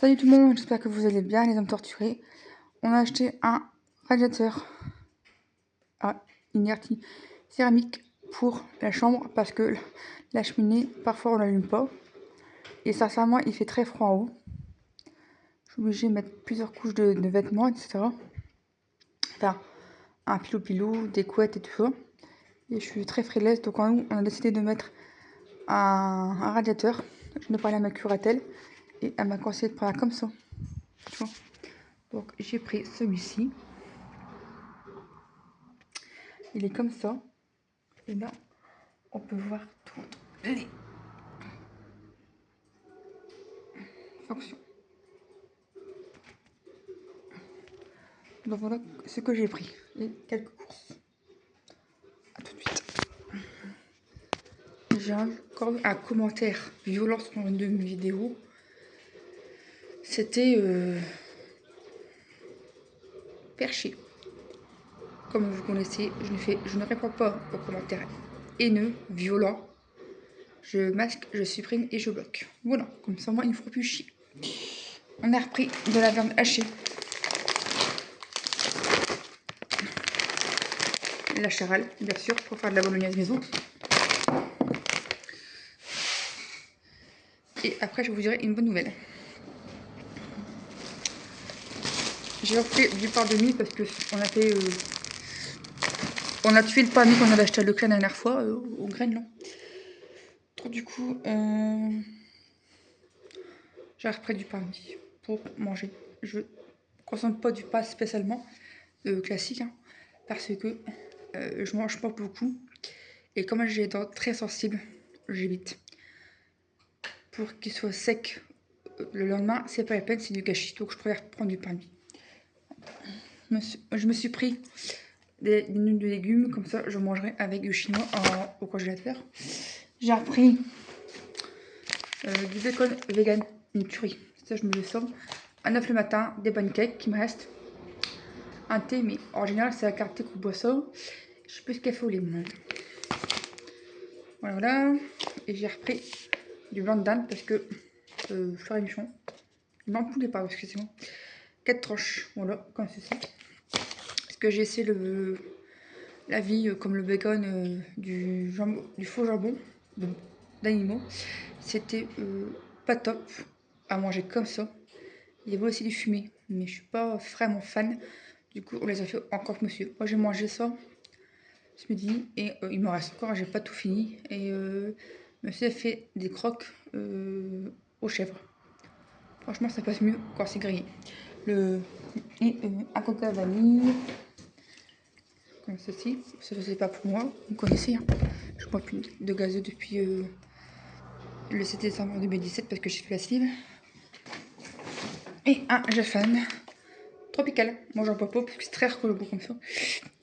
Salut tout le monde, j'espère que vous allez bien les hommes torturés. On a acheté un radiateur à inertie céramique pour la chambre parce que la cheminée, parfois on l'allume pas. Et sincèrement, il fait très froid en haut. Je suis obligée de mettre plusieurs couches de vêtements, etc. Enfin, un pilou-pilou, des couettes et tout ça. Et je suis très frileuse, donc en haut, on a décidé de mettre un radiateur. Je ne parlais à ma curatelle et elle m'a conseillé de prendre comme ça. Tu vois. Donc j'ai pris celui-ci. Il est comme ça. Et là, on peut voir toutes les fonctions. Donc voilà ce que j'ai pris. Et quelques courses. A tout de suite. J'ai encore un commentaire violent sur une de mes vidéos. C'était perché. Comme vous connaissez, je ne réponds pas aux commentaires haineux, violents. Je masque, je supprime et je bloque. Voilà, comme ça moi il ne faut plus chier. On a repris de la viande hachée. La charale, bien sûr, pour faire de la bolognaise maison. Et après, je vous dirai une bonne nouvelle. J'ai repris du pain de mie parce que on a tué le pain de mie qu'on avait acheté à Leclerc la dernière fois, au Groenland. Donc du coup, j'ai repris du pain de mie pour manger. Je ne consomme pas du pain spécialement classique, hein, parce que je mange pas beaucoup. Et comme j'ai les dents très sensibles, j'évite. Pour qu'il soit sec le lendemain, c'est pas la peine, c'est du gâchis. Donc je préfère prendre du pain de mie. Je me suis pris des nouilles de légumes, comme ça je mangerai avec du chinois au congélateur. J'ai repris du bacon vegan, une tuerie. Ça, je me le sens. À 9 le matin, des pancakes qui me restent. Un thé, mais en général, c'est la carte thé qu'on boit ça. Je sais plus ce qu'elle fait au limon. Voilà, voilà. Et j'ai repris du blanc de dinde parce que faire émission. Non, poulet, pardon, excusez-moi. 4 tranches, voilà, comme ceci. Parce que j'ai essayé la vie comme le bacon du faux jambon d'animaux. C'était pas top à manger comme ça. Il y avait aussi du fumé, mais je suis pas vraiment fan. Du coup, on les a fait encore monsieur. Moi, j'ai mangé ça ce midi et il me reste encore, j'ai pas tout fini. Et monsieur a fait des croques aux chèvres. Franchement, ça passe mieux quand c'est grillé. Un coca vanille, comme ceci. Ça, c'est pas pour moi, vous connaissez. Hein. Je bois plus de gazeux depuis le 7 décembre 2017 parce que j'ai fait la sleeve. Et un Jafan tropical. Moi, j'en bois pas parce que c'est très alcoolique comme ça.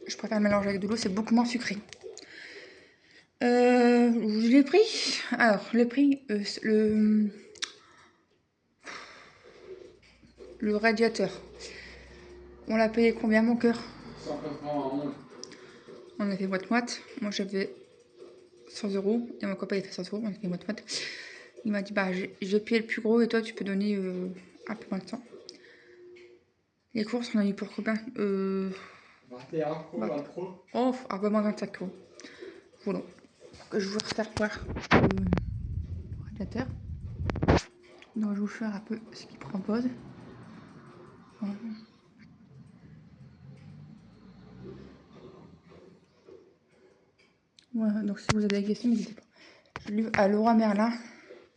Je préfère le mélanger avec de l'eau, c'est beaucoup moins sucré. Je l'ai pris. Alors, le prix, le radiateur. On l'a payé combien, mon cœur? 191. On a fait moite-moite. Moi, j'avais 100 € et mon copain il a fait 100 €. On a fait moite-moite. Il m'a dit, bah, j'ai payé le plus gros et toi, tu peux donner un peu moins de temps. Les courses, on a eu pour combien 21 €, 23. Oh, un peu moins 25 €. Voilà. Je vais refaire voir le radiateur. Donc, je vais vous faire un peu ce qu'il propose. Voilà. Voilà, donc si vous avez des questions, n'hésitez pas. Je l'ai lu à Laura Merlin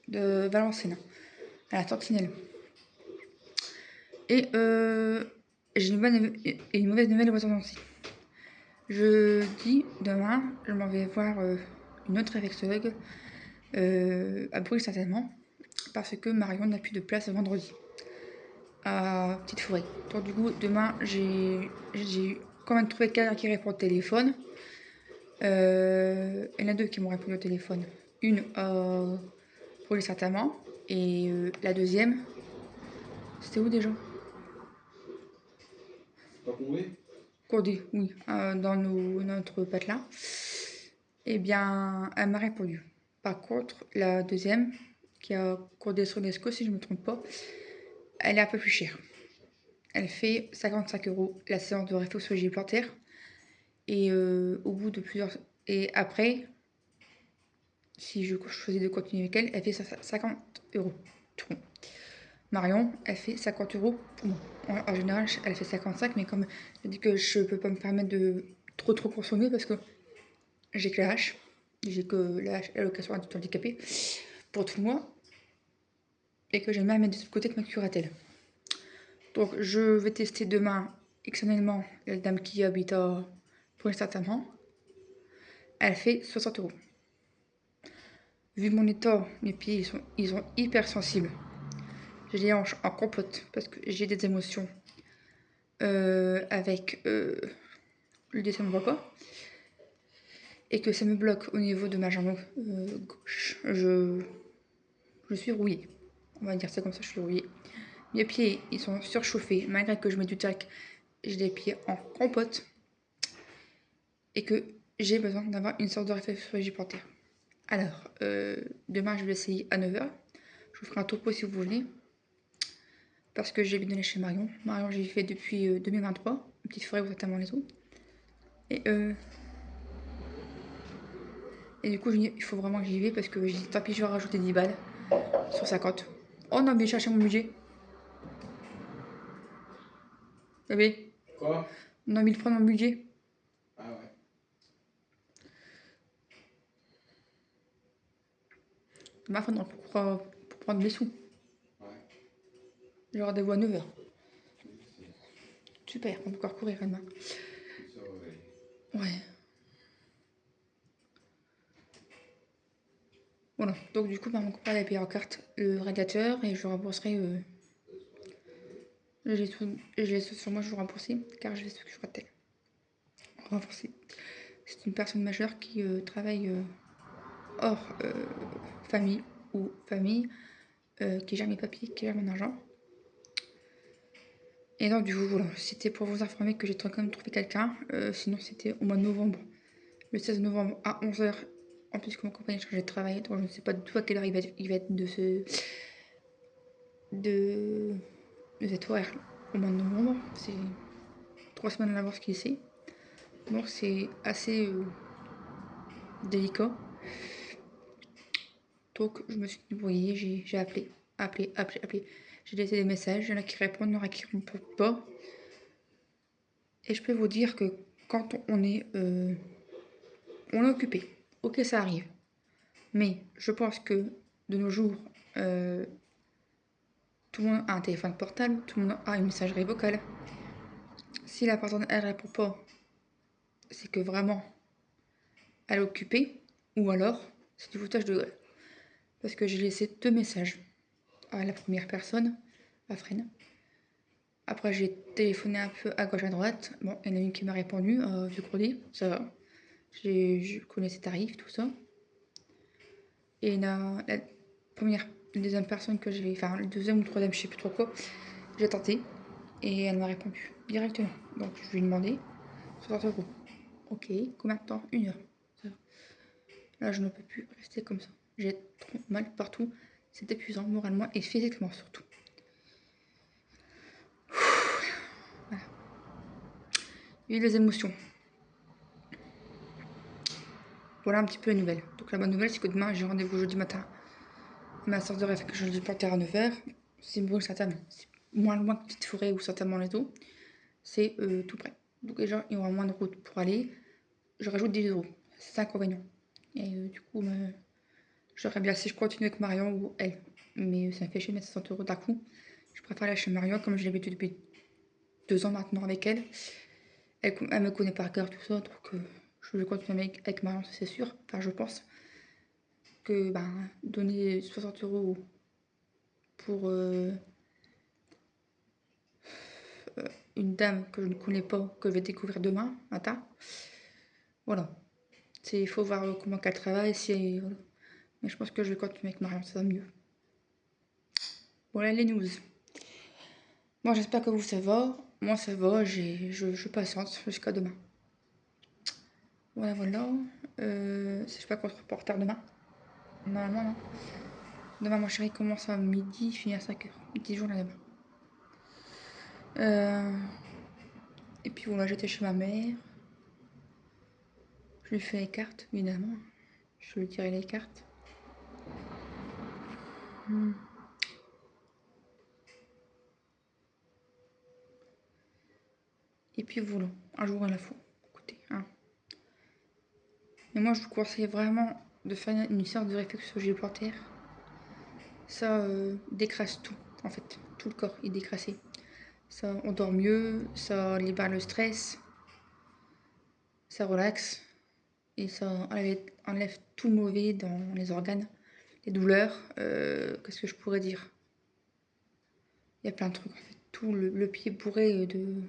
de Valenciennes, à la Sentinelle. Et j'ai une bonne et une mauvaise nouvelle aux aussi. Jeudi, demain, je m'en vais voir une autre réflexologue à Bruges certainement, parce que Marion n'a plus de place vendredi à Petite Forêt. Donc du coup, demain, j'ai quand même trouvé quelqu'un qui répond au téléphone. Il y en a deux qui m'ont répondu au téléphone. Une pour les certainement, et la deuxième, c'était où déjà? Pas Condé? Condé, oui, dans notre patelin. Eh bien, elle m'a répondu. Par contre, la deuxième, qui a Condé sur l'ESCO, si je ne me trompe pas, elle est un peu plus chère. Elle fait 55 € la séance de réflexologie plantaire. Et au bout de plusieurs... Et après, si je choisis de continuer avec elle, elle fait 50 €. Tout bon. Marion, elle fait 50 € pour moi. En général, elle fait 55, mais comme je dis que je peux pas me permettre de trop consommer parce que j'ai que la hache, j'ai que l'allocation adulte handicapé pour tout le mois et que j'aime bien mettre de côté de ma curatelle. Donc je vais tester demain exceptionnellement la dame qui habite à Saint-Amand. Elle fait 60 €. Vu mon état, mes pieds ils sont hyper sensibles. Je les hanche en compote parce que j'ai des émotions avec le dessin ne va pas et que ça me bloque au niveau de ma jambe gauche. Je suis rouillée. On va dire ça comme ça, je suis rouillée. Mes pieds, ils sont surchauffés. Malgré que je mets du tac, j'ai les pieds en compote. Et que j'ai besoin d'avoir une sorte de réflexologie plantaire. Alors, demain, je vais essayer à 9 h. Je vous ferai un topo si vous voulez. Parce que j'ai donné chez Marion. Marion, j'ai fait depuis 2023. Une petite forêt, vous notamment les autres. Et du coup, il faut vraiment que j'y vais parce que j'ai dit tant pis, je vais rajouter 10 balles sur 50. Oh non, mais chercher mon budget. Bébé. Quoi? On a mis de prendre mon budget. Ah ouais. Ma faudra pour prendre mes sous. Ouais. J'ai rendez-vous à 9 h. Oui, c'est Super, on peut encore courir demain. ça, ouais. Ouais. Voilà, donc du coup, mon copain a payé en carte le radiateur et je rembourserai. J'ai tout sur moi, je vous rembourser car j'ai ce que je rappelle. Renforcer. C'est une personne majeure qui travaille hors famille ou famille, qui gère mes papiers, qui gère mon argent. Et donc, du coup, voilà, c'était pour vous informer que j'ai quand même trouvé quelqu'un. Sinon, c'était au mois de novembre, le 16 novembre à 11 h. En plus, que mon compagnon est chargé de travail, donc je ne sais pas du tout à quelle heure il va être de cet horaire au mois de novembre. C'est 3 semaines à l'avance qu'il sait. Donc, c'est assez délicat. Donc, je me suis débrouillée, j'ai appelé. J'ai laissé des messages, il y en a qui répondent, il y en a qui ne répondent pas. Et je peux vous dire que quand on est occupé, ok, ça arrive. Mais je pense que de nos jours, tout le monde a un téléphone portable, tout le monde a une messagerie vocale. Si la personne elle répond pas, c'est que vraiment elle est occupée, ou alors c'est du foutage de gueule. Parce que j'ai laissé 2 messages à la première personne, à Fresne. Après j'ai téléphoné un peu à gauche à droite. Bon, il y en a une qui m'a répondu, vieux Crody, ça va. Je connais ses tarifs, tout ça. Et la deuxième personne que j'ai, enfin le deuxième ou le troisième, je sais plus trop quoi, j'ai tenté et elle m'a répondu directement. Donc je lui ai demandé 60 €. Ok, combien de temps? 1 heure. Ça va. Là je ne peux plus rester comme ça. J'ai trop mal partout. C'est épuisant moralement et physiquement surtout. Voilà. Et les émotions. Voilà un petit peu les nouvelles. Donc la bonne nouvelle c'est que demain j'ai rendez-vous jeudi matin. Ma soeur de rêve que je dis planter à 9 h. C'est bon, certainement. C'est moins loin que Petite Forêt ou certainement les eaux. C'est tout près. Donc déjà, il y aura moins de route pour aller. Je rajoute 10 €. C'est inconvénient. Et du coup, j'aurais bien si je continue avec Marion ou elle. Mais ça me fait chier de mettre 60 € d'un coup. Je préfère aller chez Marion comme je l'ai l'habitude depuis 2 ans maintenant avec elle. Elle me connaît par cœur, tout ça. Donc je vais continuer avec Marion, c'est sûr. Enfin, je pense que donner 60 € pour une dame que je ne connais pas, que je vais découvrir demain matin. Voilà. Il faut voir comment qu'elle travaille. Voilà. Mais je pense que je vais continuer avec Marion, ça va mieux. Voilà les news. Bon, j'espère que vous ça va. Moi ça va, je patiente jusqu'à demain. Voilà. Je sais pas qu'on se reporte demain. Normalement, non. Demain, mon chéri commence à midi, finit à 5 h. Petit jour là demain. Et puis voilà, j'étais chez ma mère. Je lui fais les cartes, évidemment. Je lui tirer les cartes. Et puis voilà, un jour à la fois. Écoutez, hein. Mais moi, je vous conseille vraiment de faire une sorte de réflexologie plantaire. Ça décrasse tout, en fait. Tout le corps est décrassé. Ça, on dort mieux, ça libère le stress, ça relaxe et ça enlève tout le mauvais dans les organes, les douleurs. Qu'est-ce que je pourrais dire? Il y a plein de trucs en fait. Tout le pied est bourré de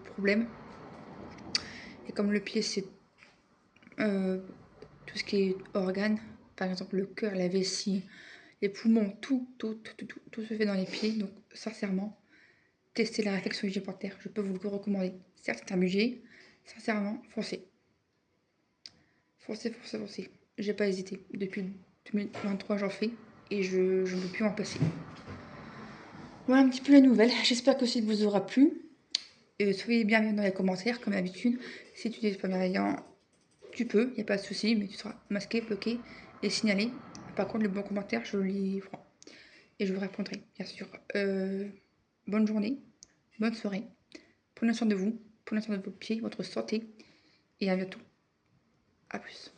problèmes. Et comme le pied c'est tout ce qui est organes, par exemple le cœur, la vessie, les poumons, tout se fait dans les pieds. Donc sincèrement, testez la réflexologie plantaire, je peux vous le recommander. Certes, c'est un budget, sincèrement, foncez. Foncez. J'ai pas hésité. Depuis 2023, j'en fais et je ne peux plus m'en passer. Voilà un petit peu la nouvelle. J'espère que ça vous aura plu. Soyez bienvenus dans les commentaires, comme d'habitude. Si tu n'es pas bienveillant, tu peux, il n'y a pas de souci, mais tu seras masqué, bloqué et signalé. Par contre, les bons commentaires, je les prends. Et je vous répondrai, bien sûr. Bonne journée, bonne soirée. Prenez soin de vous, prenez soin de vos pieds, votre santé. Et à bientôt. A plus.